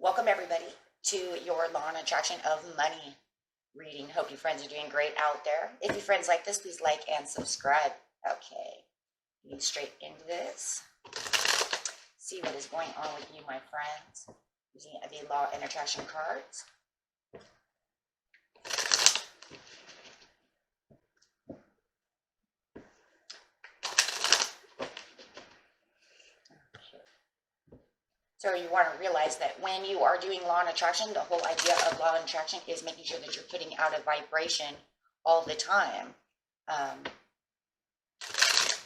Welcome everybody to your Law and Attraction of Money reading. Hope you friends are doing great out there. If you friends like this, please like and subscribe. Okay, getting straight into this. See what is going on with you, my friends, using the Law and Attraction cards. So you want to realize that when you are doing Law and Attraction, the whole idea of Law and Attraction is making sure that you're putting out a vibration all the time.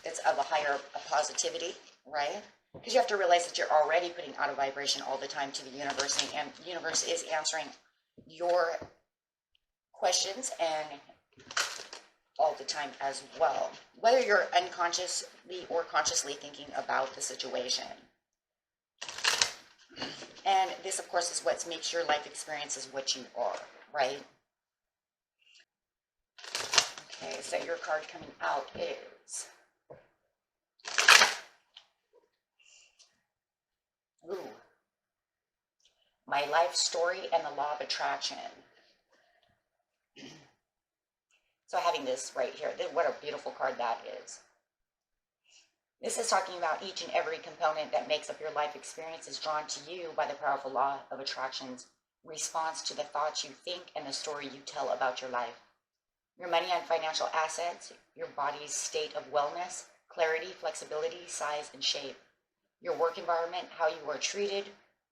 It's of a higher positivity, right? Because you have to realize that you're already putting out a vibration all the time to the universe, and the universe is answering your questions and all the time as well, whether you're unconsciously or consciously thinking about the situation. And this, of course, is what makes your life experience is what you are, right? Okay, so your card coming out is... Ooh. My life story and the law of attraction. So having this right here, what a beautiful card that is. This is talking about each and every component that makes up your life experience is drawn to you by the powerful law of attraction's response to the thoughts you think and the story you tell about your life. Your money and financial assets, your body's state of wellness, clarity, flexibility, size, and shape. Your work environment, how you are treated,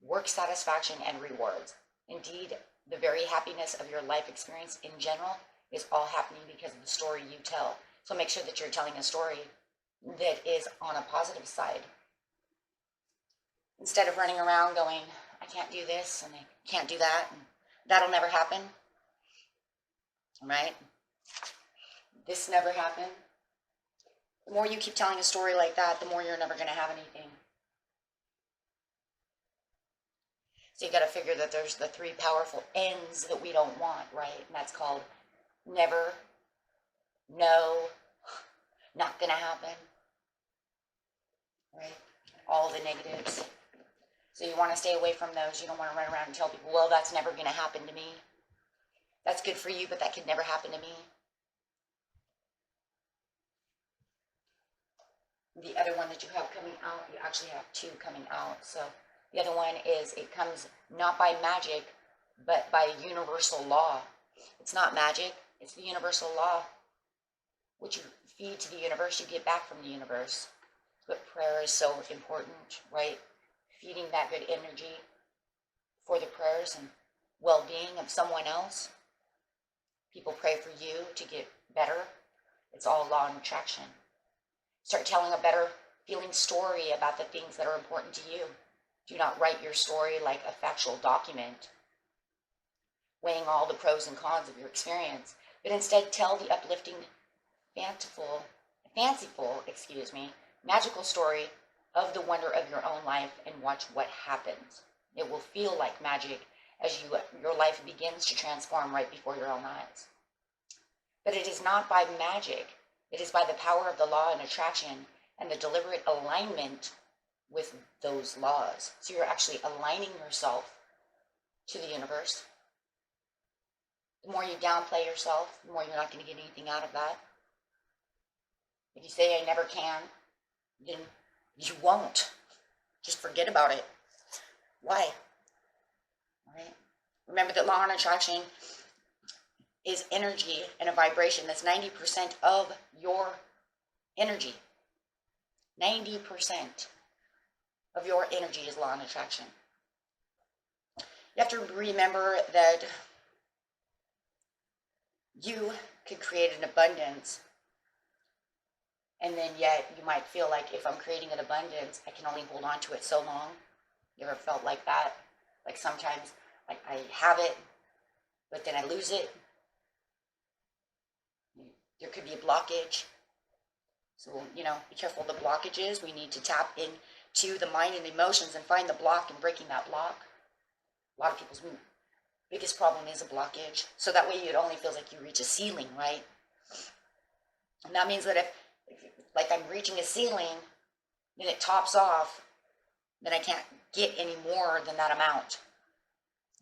work satisfaction, and rewards. Indeed, the very happiness of your life experience in general is all happening because of the story you tell. So make sure that you're telling a story that is on a positive side. Instead of running around going, I can't do this and I can't do that, and that'll never happen, right? This never happened. The more you keep telling a story like that, the more you're never going to have anything. So you got to figure that there's the three powerful ends that we don't want, right? And that's called never, no, not going to happen, right? All the negatives. So you want to stay away from those. You don't want to run around and tell people, well, that's never going to happen to me. That's good for you, but that could never happen to me. The other one that you have coming out, you actually have two coming out. So the other one is, it comes not by magic, but by universal law. It's not magic, it's the universal law. What you feed to the universe, you get back from the universe. But prayer is so important, right? Feeding that good energy for the prayers and well-being of someone else. People pray for you to get better. It's all law and attraction. Start telling a better feeling story about the things that are important to you. Do not write your story like a factual document, weighing all the pros and cons of your experience, but instead tell the uplifting, fanciful, magical story of the wonder of your own life and watch what happens. It will feel like magic as your life begins to transform right before your own eyes. But it is not by magic. It is by the power of the law and attraction and the deliberate alignment with those laws. So you're actually aligning yourself to the universe. The more you downplay yourself, the more you're not going to get anything out of that. If you say, I never can, then you won't. Just forget about it. Why? All right? Remember that law and attraction is energy and a vibration. That's 90% of your energy. 90% of your energy is law and attraction. You have to remember that you could create an abundance, and then yet you might feel like, if I'm creating an abundance, I can only hold on to it so long. You ever felt like that? Like sometimes, like I have it, but then I lose it. There could be a blockage. So, be careful of the blockages. We need to tap into the mind and the emotions and find the block and breaking that block. A lot of people's biggest problem is a blockage. So that way it only feels like you reach a ceiling, right? And that means that if like I'm reaching a ceiling, then it tops off, then I can't get any more than that amount.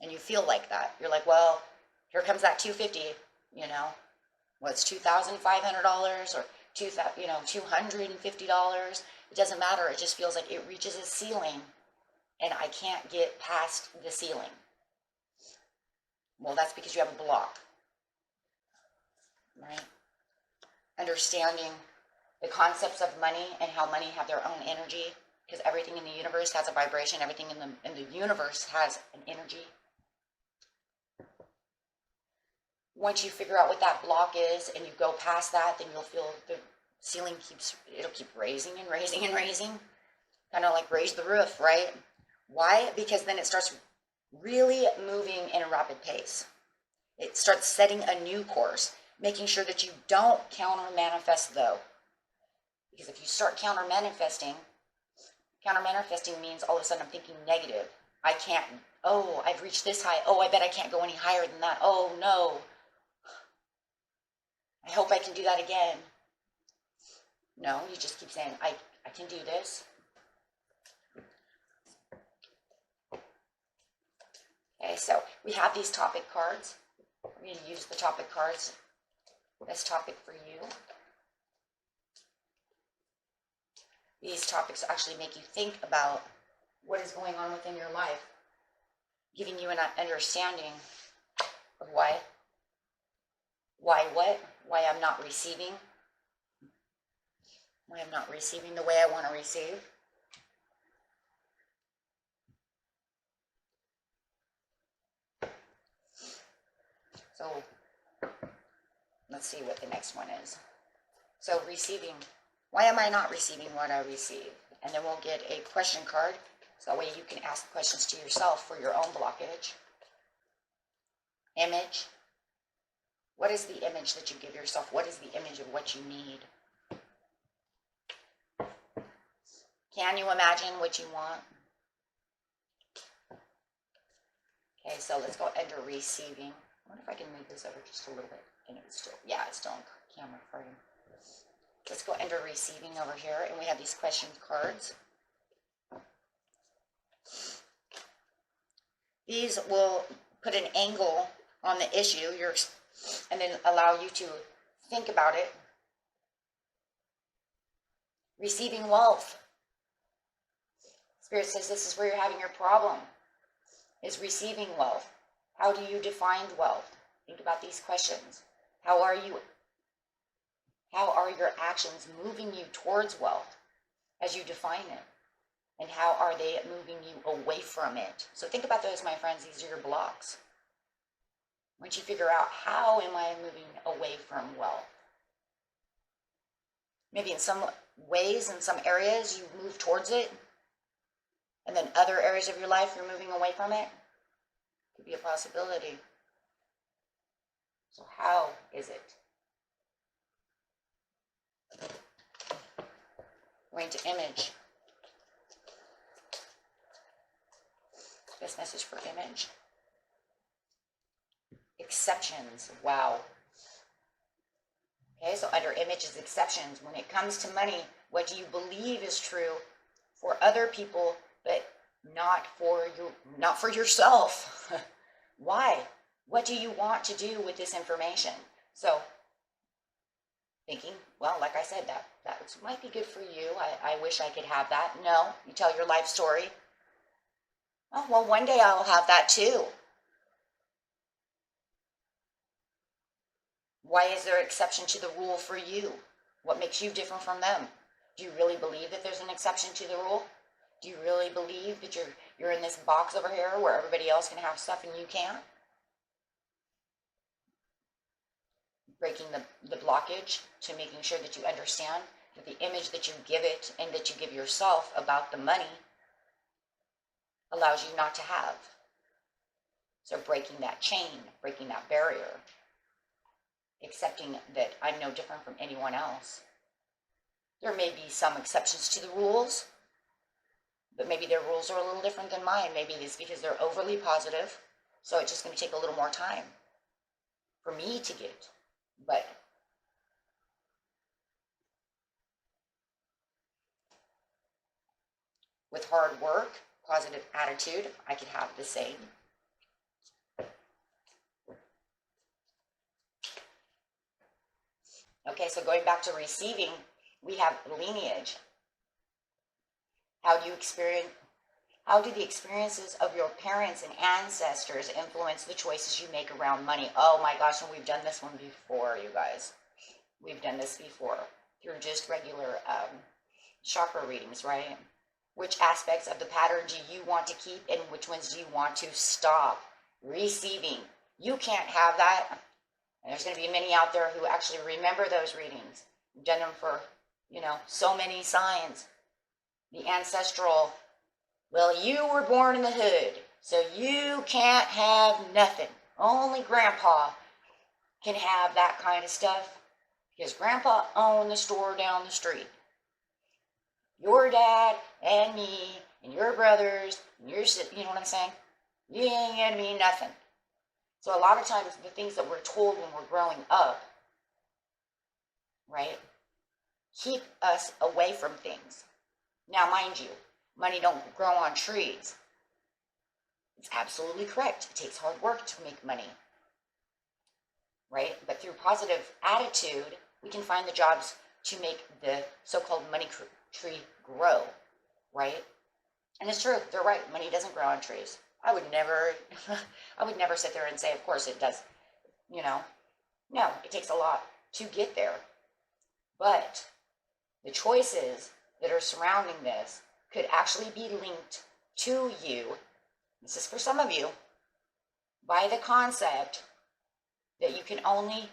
And you feel like that. You're like, well, here comes that 250, you know, what's $2,500 or $250. It doesn't matter. It just feels like it reaches a ceiling and I can't get past the ceiling. Well, that's because you have a block, right? Understanding the concepts of money and how money have their own energy, because everything in the universe has a vibration. Everything in the universe has an energy. Once you figure out what that block is and you go past that, then you'll feel the ceiling it'll keep raising and raising and raising. Kind of like raise the roof, right? Why? Because then it starts really moving in a rapid pace. It starts setting a new course, making sure that you don't counter-manifest though. Because if you start counter-manifesting means all of a sudden I'm thinking negative. I can't, oh, I've reached this high. Oh, I bet I can't go any higher than that. Oh, no. I hope I can do that again. No, you just keep saying, I can do this. Okay, so we have these topic cards. We're going to use the topic cards. This topic for you. These topics actually make you think about what is going on within your life, giving you an understanding of why I'm not receiving, why I'm not receiving the way I want to receive. So let's see what the next one is. So receiving, why am I not receiving what I receive? And then we'll get a question card, so that way you can ask questions to yourself for your own blockage. Image. What is the image that you give yourself? What is the image of what you need? Can you imagine what you want? Okay, so let's go under receiving. I wonder if I can move this over just a little bit. And it's still, yeah, it's still in camera frame. Let's go under receiving over here, and we have these question cards. These will put an angle on the issue, and then allow you to think about it. Receiving wealth. Spirit says this is where you're having your problem, is receiving wealth. How do you define wealth? Think about these questions. How are your actions moving you towards wealth as you define it? And how are they moving you away from it? So think about those, my friends. These are your blocks. Once you figure out, how am I moving away from wealth? Maybe in some ways, in some areas, you move towards it. And then other areas of your life, you're moving away from it. Could be a possibility. So how is it? Going to image. This message for image. Exceptions. Wow. Okay, so under image is exceptions. When it comes to money, what do you believe is true for other people, but not for yourself? Why? What do you want to do with this information? So thinking, well, like I said, that might be good for you. I wish I could have that. No, you tell your life story. Oh, well, one day I'll have that too. Why is there an exception to the rule for you? What makes you different from them? Do you really believe that there's an exception to the rule? Do you really believe that you're in this box over here where everybody else can have stuff and you can't? Breaking the blockage to making sure that you understand that the image that you give it and that you give yourself about the money allows you not to have. So breaking that chain, breaking that barrier, accepting that I'm no different from anyone else. There may be some exceptions to the rules, but maybe their rules are a little different than mine. Maybe it's because they're overly positive, so it's just going to take a little more time for me to get. But with hard work, positive attitude, I could have the same. Okay, so going back to receiving, we have lineage. How do the experiences of your parents and ancestors influence the choices you make around money? Oh my gosh, and we've done this one before, you guys. We've done this before through just regular chakra readings, right? Which aspects of the pattern do you want to keep and which ones do you want to stop? Receiving. You can't have that. And there's going to be many out there who actually remember those readings. We've done them for, so many signs. The ancestral, well, you were born in the hood, so you can't have nothing. Only grandpa can have that kind of stuff because grandpa owned the store down the street. Your dad and me and your brothers and your sister, you know what I'm saying? You ain't gonna be nothing. So a lot of times the things that we're told when we're growing up, right, keep us away from things. Now, mind you, money don't grow on trees. It's absolutely correct. It takes hard work to make money, right? But through positive attitude, we can find the jobs to make the so-called money tree grow, right? And it's true. They're right. Money doesn't grow on trees. I would never sit there and say, of course it does. No, it takes a lot to get there. But the choices that are surrounding this could actually be linked to you. This is for some of you, by the concept that you can only,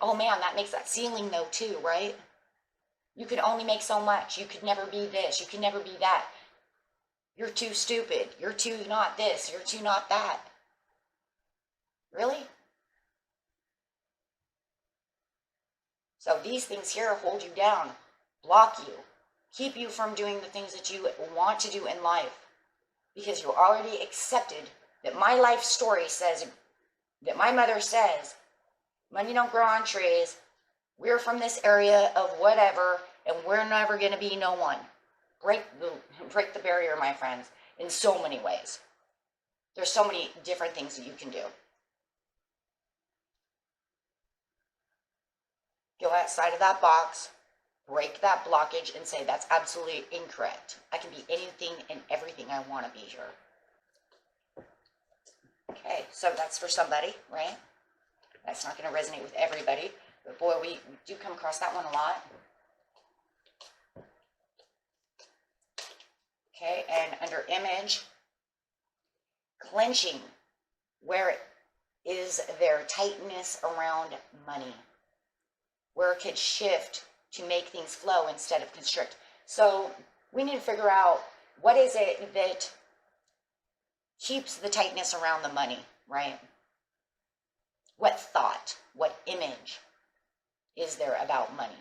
oh man, that makes that ceiling though too, right? You could only make so much. You could never be this. You could never be that. You're too stupid. You're too not this. You're too not that. Really? So these things here hold you down, block you, keep you from doing the things that you want to do in life because you already accepted that my life story says, that my mother says, money don't grow on trees. We're from this area of whatever, and we're never going to be no one. Break the barrier, my friends, in so many ways. There's so many different things that you can do. Go outside of that box, break that blockage, and say, that's absolutely incorrect. I can be anything and everything I want to be here. Okay, so that's for somebody, right? That's not going to resonate with everybody. But boy, we do come across that one a lot. Okay, and under image, clenching. Where is there tightness around money? Where it could shift to make things flow instead of constrict. So we need to figure out what is it that keeps the tightness around the money, right? What thought, what image is there about money?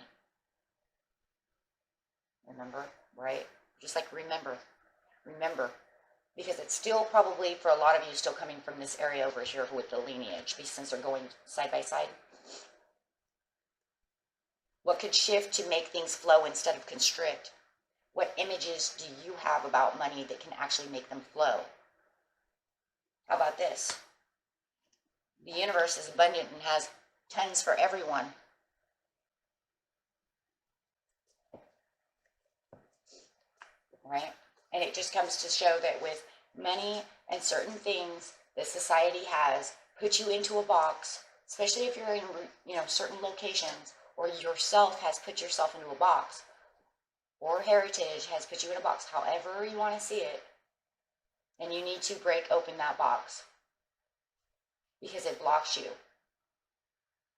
Remember, right? Just like remember. Because it's still probably, for a lot of you, still coming from this area over here with the lineage, since they're going side by side. What could shift to make things flow instead of constrict? What images do you have about money that can actually make them flow? How about this? The universe is abundant and has tons for everyone. Right? And it just comes to show that with money and certain things that society has put you into a box, especially if you're in, certain locations, or yourself has put yourself into a box, or heritage has put you in a box, however you want to see it, and you need to break open that box because it blocks you.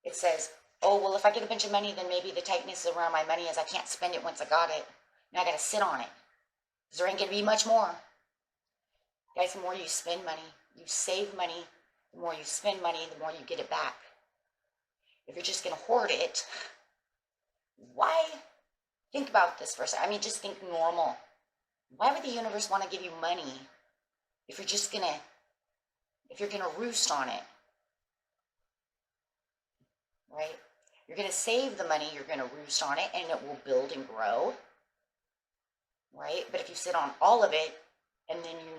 It says, oh, well, if I get a bunch of money, then maybe the tightness around my money is I can't spend it once I got it. Now I got to sit on it because there ain't going to be much more. Guys, the more you spend money, you save money, the more you spend money, the more you get it back. If you're just going to hoard it, why? Think about this for a second. I mean, just think normal. Why would the universe want to give you money if you're just going to roost on it? Right? You're going to save the money, you're going to roost on it, and it will build and grow. Right? But if you sit on all of it, and then you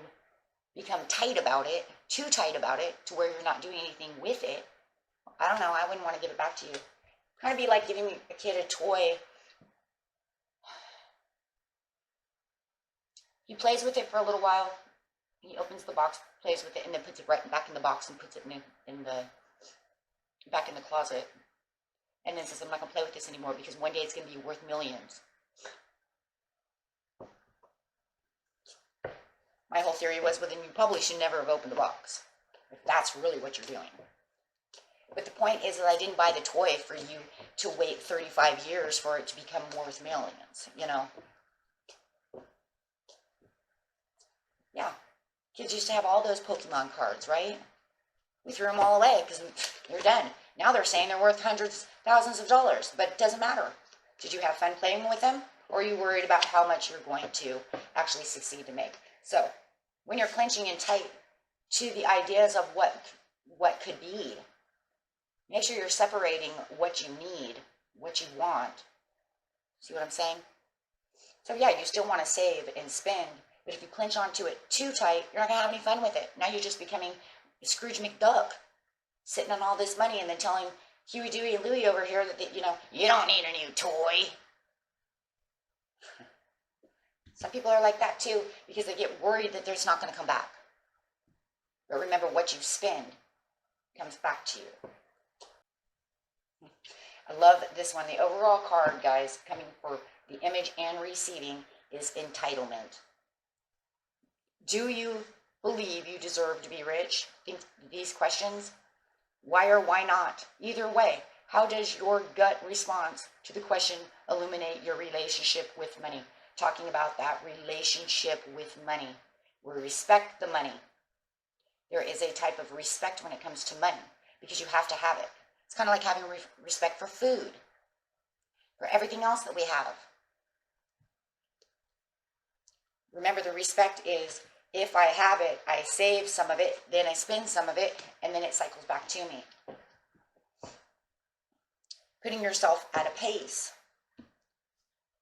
become tight about it, too tight about it, to where you're not doing anything with it, I don't know, I wouldn't want to give it back to you. Kind of be like giving a kid a toy. He plays with it for a little while. He opens the box, plays with it, and then puts it right back in the box and puts it back in the closet. And then says, I'm not going to play with this anymore because one day it's going to be worth millions. My whole theory was, well, then you probably should never have opened the box, if that's really what you're doing. But the point is that I didn't buy the toy for you to wait 35 years for it to become worth millions, you know? Yeah. Kids used to have all those Pokemon cards, right? We threw them all away because they're done. Now they're saying they're worth hundreds, thousands of dollars, but it doesn't matter. Did you have fun playing with them? Or are you worried about how much you're going to actually succeed to make? So, when you're clenching in tight to the ideas of what could be, make sure you're separating what you need, what you want. See what I'm saying? So yeah, you still want to save and spend, but if you clench onto it too tight, you're not going to have any fun with it. Now you're just becoming Scrooge McDuck, sitting on all this money and then telling Huey, Dewey, and Louie over here that, you know, you don't need a new toy. Some people are like that too because they get worried that it's not going to come back. But remember, what you spend comes back to you. I love this one. The overall card, guys, coming for the image and receiving is entitlement. Do you believe you deserve to be rich? Think these questions. Why or why not? Either way, how does your gut response to the question illuminate your relationship with money? Talking about that relationship with money. We respect the money. There is a type of respect when it comes to money because you have to have it. It's kind of like having respect for food, for everything else that we have. Remember, the respect is if I have it, I save some of it, then I spend some of it, and then it cycles back to me. Putting yourself at a pace.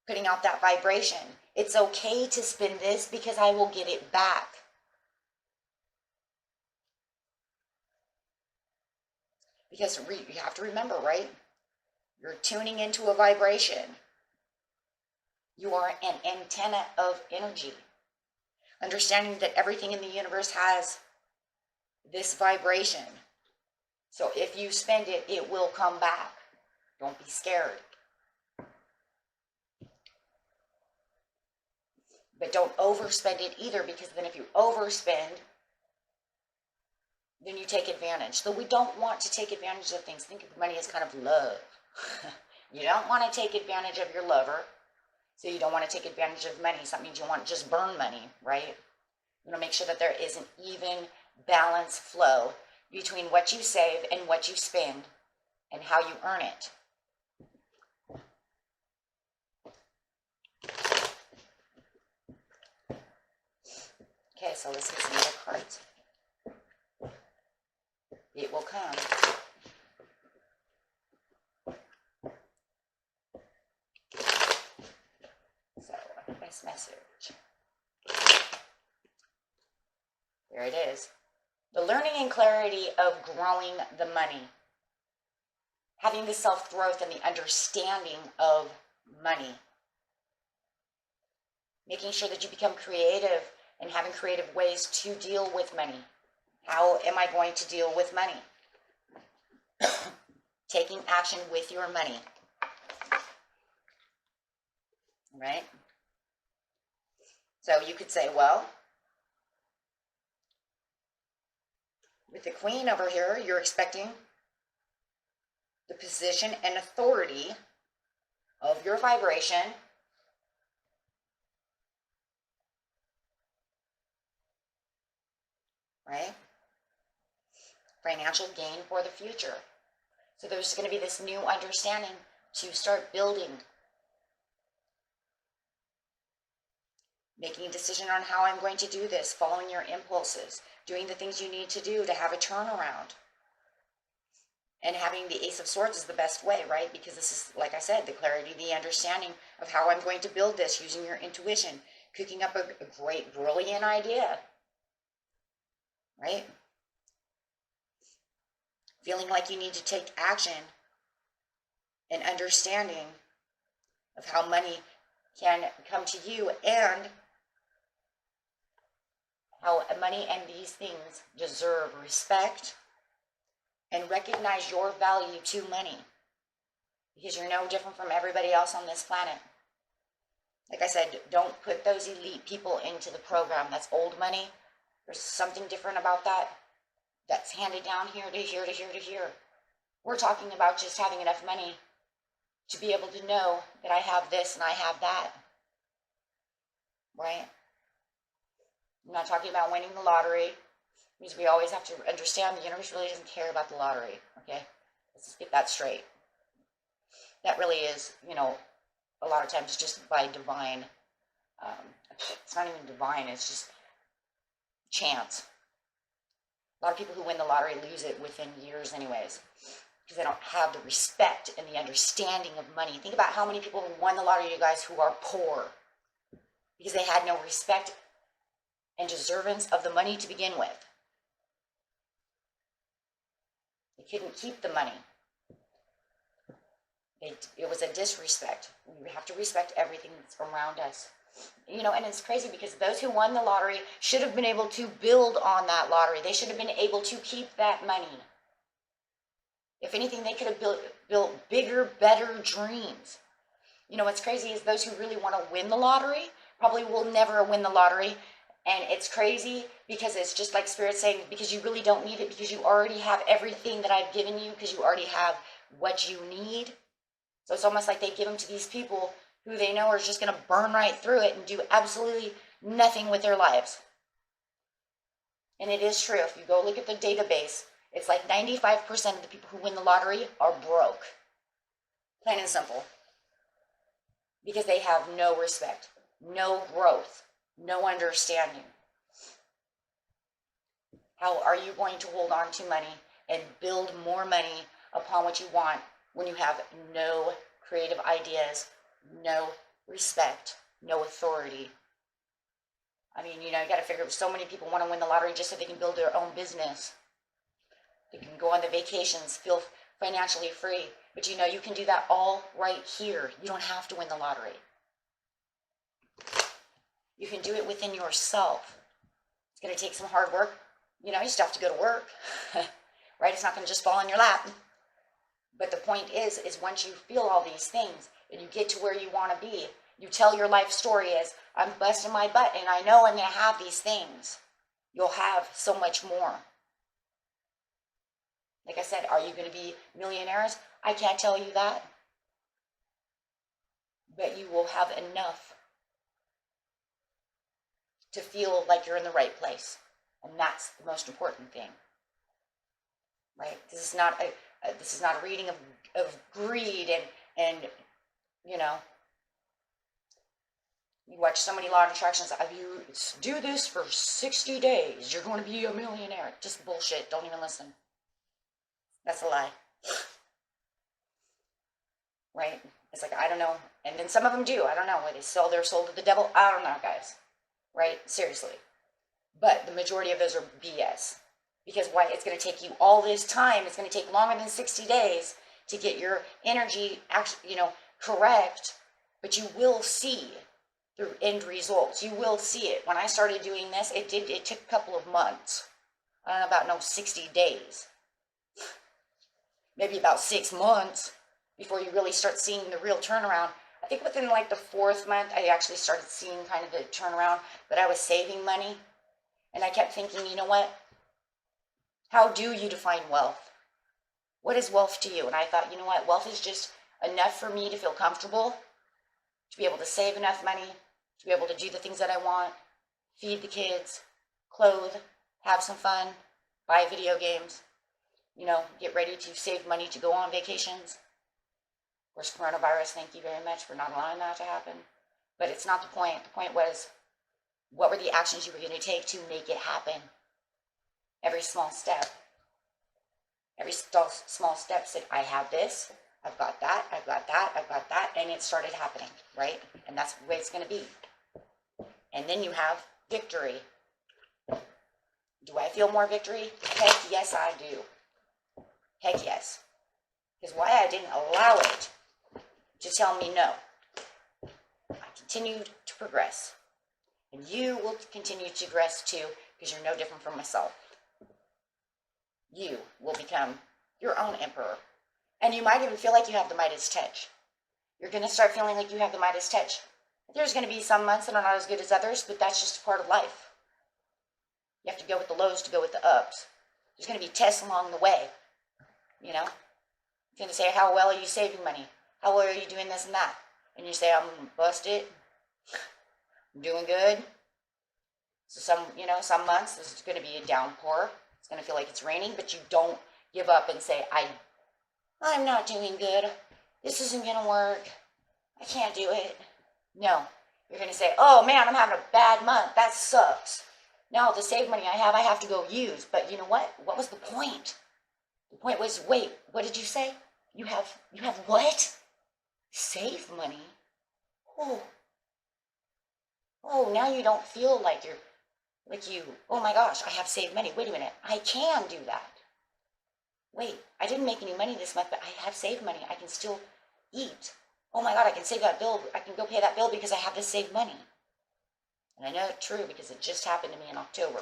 Putting out that vibration. It's okay to spend this because I will get it back. Because you have to remember, right? You're tuning into a vibration. You are an antenna of energy. Understanding that everything in the universe has this vibration. So if you spend it, it will come back. Don't be scared. But don't overspend it either, because then if you overspend, then you take advantage. So we don't want to take advantage of things. Think of money as kind of love. You don't want to take advantage of your lover, so you don't want to take advantage of money. So that means you want to just burn money, right? You want to make sure that there is an even balance flow between what you save and what you spend and how you earn it. Okay, so let's get some other cards. It will come. So, nice message. There it is. The learning and clarity of growing the money. Having the self-growth and the understanding of money. Making sure that you become creative and having creative ways to deal with money. How am I going to deal with money? Taking action with your money. Right? So you could say, well, with the Queen over here, you're expecting the position and authority of your vibration right? Financial gain for the future. So there's going to be this new understanding to start building. Making a decision on how I'm going to do this, following your impulses, doing the things you need to do to have a turnaround. And having the Ace of Swords is the best way, right? Because this is, like I said, the clarity, the understanding of how I'm going to build this using your intuition. Cooking up a great, brilliant idea. Right? Feeling like you need to take action an understanding of how money can come to you, and how money and these things deserve respect, and recognize your value to money, because you're no different from everybody else on this planet. Like I said, don't put those elite people into the program. That's old money. There's something different about that. That's handed down here to here to here to here. We're talking about just having enough money to be able to know that I have this and I have that. Right? I'm not talking about winning the lottery, because we always have to understand the universe really doesn't care about the lottery. Okay? Let's just get that straight. That really is, you know, a lot of times just by divine, it's not even divine, it's just chance. A lot of people who win the lottery lose it within years anyways, because they don't have the respect and the understanding of money. Think about how many people who won the lottery, you guys, who are poor, because they had no respect and deservance of the money to begin with. They couldn't keep the money. It was a disrespect. We have to respect everything that's around us. You know, and it's crazy because those who won the lottery should have been able to build on that lottery. They should have been able to keep that money. If anything, they could have built bigger, better dreams. You know, what's crazy is those who really want to win the lottery probably will never win the lottery. And it's crazy because it's just like Spirit saying, because you really don't need it, because you already have everything that I've given you, because you already have what you need. So it's almost like they give them to these people who they know are just going to burn right through it and do absolutely nothing with their lives. And it is true. If you go look at the database, it's like 95% of the people who win the lottery are broke. Plain and simple. Because they have no respect, no growth, no understanding. How are you going to hold on to money and build more money upon what you want when you have no creative ideas, no respect, no authority? I mean, you know, you got to figure so many people want to win the lottery just so they can build their own business. They can go on the vacations, feel financially free. But you know, you can do that all right here. You don't have to win the lottery. You can do it within yourself. It's going to take some hard work. You know, you still have to go to work, right? It's not going to just fall in your lap. But the point is once you feel all these things and you get to where you want to be, you tell your life story as, I'm busting my butt and I know I'm going to have these things. You'll have so much more. Like I said, are you going to be millionaires? I can't tell you that. But you will have enough to feel like you're in the right place. And that's the most important thing. Right? This is not a reading of greed and you know, you watch so many law of attractions. If you do this for 60 days, you're going to be a millionaire. Just bullshit. Don't even listen. That's a lie. Right? It's like, I don't know. And then some of them do. I don't know. Why they sell their soul to the devil. I don't know, guys. Right? Seriously. But the majority of those are BS. Because why? It's going to take you all this time. It's going to take longer than 60 days to get your energy actually, you know, correct. But you will see the end results. You will see it. When I started doing this, it took a couple of months. I don't know about 60 days. Maybe about 6 months before you really start seeing the real turnaround. I think within like the 4th month, I actually started seeing kind of the turnaround, but I was saving money. And I kept thinking, you know what? How do you define wealth? What is wealth to you? And I thought, you know what? Wealth is just enough for me to feel comfortable, to be able to save enough money, to be able to do the things that I want, feed the kids, clothe, have some fun, buy video games, you know, get ready to save money to go on vacations. Of course, coronavirus, thank you very much for not allowing that to happen. But it's not the point. The point was, what were the actions you were going to take to make it happen? Every small step. Every small step said, I have this, I've got that, I've got that, I've got that, and it started happening, right? And that's the way it's going to be. And then you have victory. Do I feel more victory? Heck yes, I do. Heck yes. Because why? I didn't allow it to tell me no. I continued to progress. And you will continue to progress too, because you're no different from myself. You will become your own emperor. And you might even feel like you have the Midas touch. You're going to start feeling like you have the Midas touch. There's going to be some months that are not as good as others, but that's just part of life. You have to go with the lows to go with the ups. There's going to be tests along the way. You know? You're going to say, how well are you saving money? How well are you doing this and that? And you say, I'm busted. I'm doing good. So some months this is going to be a downpour. It's going to feel like it's raining, but you don't give up and say, I'm not doing good. This isn't going to work. I can't do it. No. You're going to say, oh man, I'm having a bad month. That sucks. Now the save money I have to go use. But you know what? What was the point? The point was, wait, what did you say? You have what? Save money? Oh, now you don't feel like oh my gosh, I have saved money. Wait a minute, I can do that. Wait, I didn't make any money this month, but I have saved money. I can still eat. Oh my God, I can save that bill. I can go pay that bill because I have this saved money. And I know it's true because it just happened to me in October.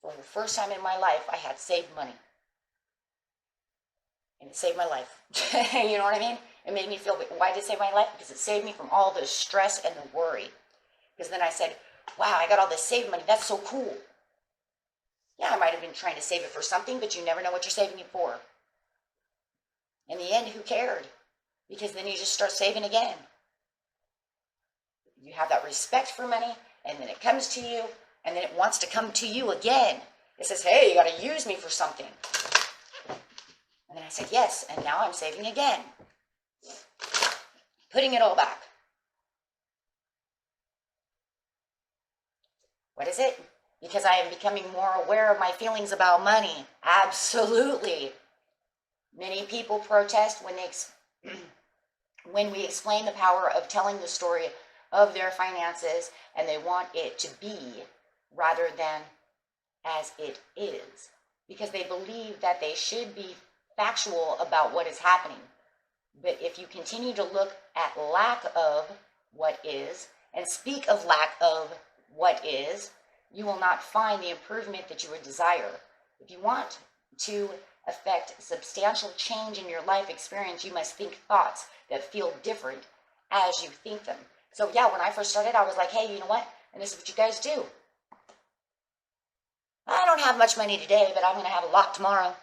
For the first time in my life, I had saved money. And it saved my life. You know what I mean? It made me feel, why did it save my life? Because it saved me from all the stress and the worry. Because then I said, wow, I got all this saved money. That's so cool. Yeah, I might have been trying to save it for something, but you never know what you're saving it for. In the end, who cared? Because then you just start saving again. You have that respect for money, and then it comes to you, and then it wants to come to you again. It says, hey, you got to use me for something. And then I said, yes, and now I'm saving again. Putting it all back. What is it? Because I am becoming more aware of my feelings about money. Absolutely. Many people protest when we explain the power of telling the story of their finances, and they want it to be rather than as it is, because they believe that they should be factual about what is happening. But if you continue to look at lack of what is and speak of lack of what is, you will not find the improvement that you would desire. If you want to affect substantial change in your life experience, you must think thoughts that feel different as you think them. So yeah, when I first started, I was like, hey, you know what? And this is what you guys do. I don't have much money today, but I'm going to have a lot tomorrow.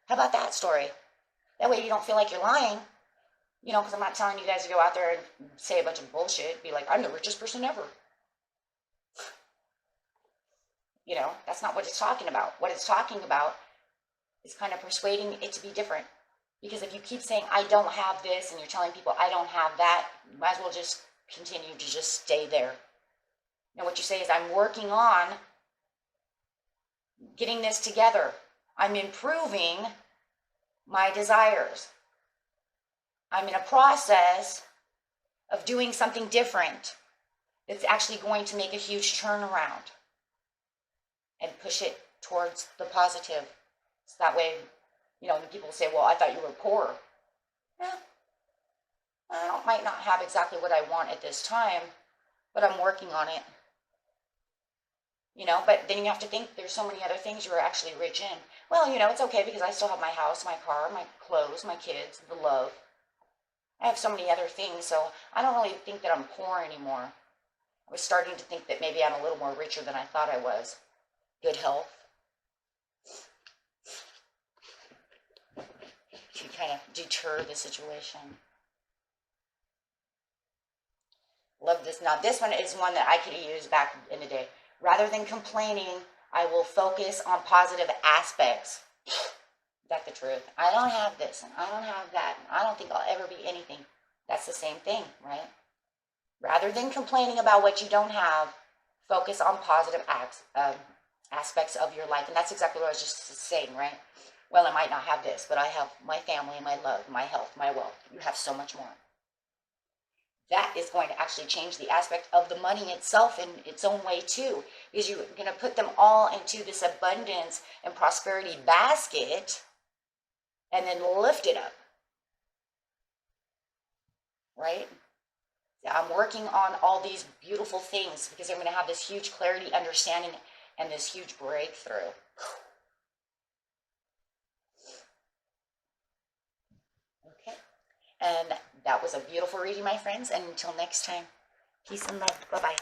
How about that story? That way you don't feel like you're lying. You know, because I'm not telling you guys to go out there and say a bunch of bullshit. Be like, I'm the richest person ever. You know, that's not what it's talking about. What it's talking about is kind of persuading it to be different. Because if you keep saying, I don't have this, and you're telling people, I don't have that, you might as well just continue to just stay there. Now what you say is, I'm working on getting this together. I'm improving my desires. I'm in a process of doing something different that's actually going to make a huge turnaround and push it towards the positive. So that way, you know, people say, well, I thought you were poor. Yeah, I might not have exactly what I want at this time, but I'm working on it. You know, but then you have to think there's so many other things you're actually rich in. Well, you know, it's okay because I still have my house, my car, my clothes, my kids, the love. I have so many other things, so I don't really think that I'm poor anymore. I was starting to think that maybe I'm a little more richer than I thought I was. Good health. To kind of deter the situation. Love this. Now, this one is one that I could have used back in the day. Rather than complaining, I will focus on positive aspects. Is that the truth? I don't have this, and I don't have that, and I don't think I'll ever be anything. That's the same thing, right? Rather than complaining about what you don't have, focus on positive aspects of your life. And that's exactly what I was just saying, right? Well, I might not have this, but I have my family, my love, my health, my wealth. You have so much more. That is going to actually change the aspect of the money itself in its own way too, because you're going to put them all into this abundance and prosperity basket and then lift it up. right? I'm working on all these beautiful things because I'm going to have this huge clarity, understanding, and this huge breakthrough. Okay. And that was a beautiful reading, my friends. And until next time, peace and love. Bye-bye.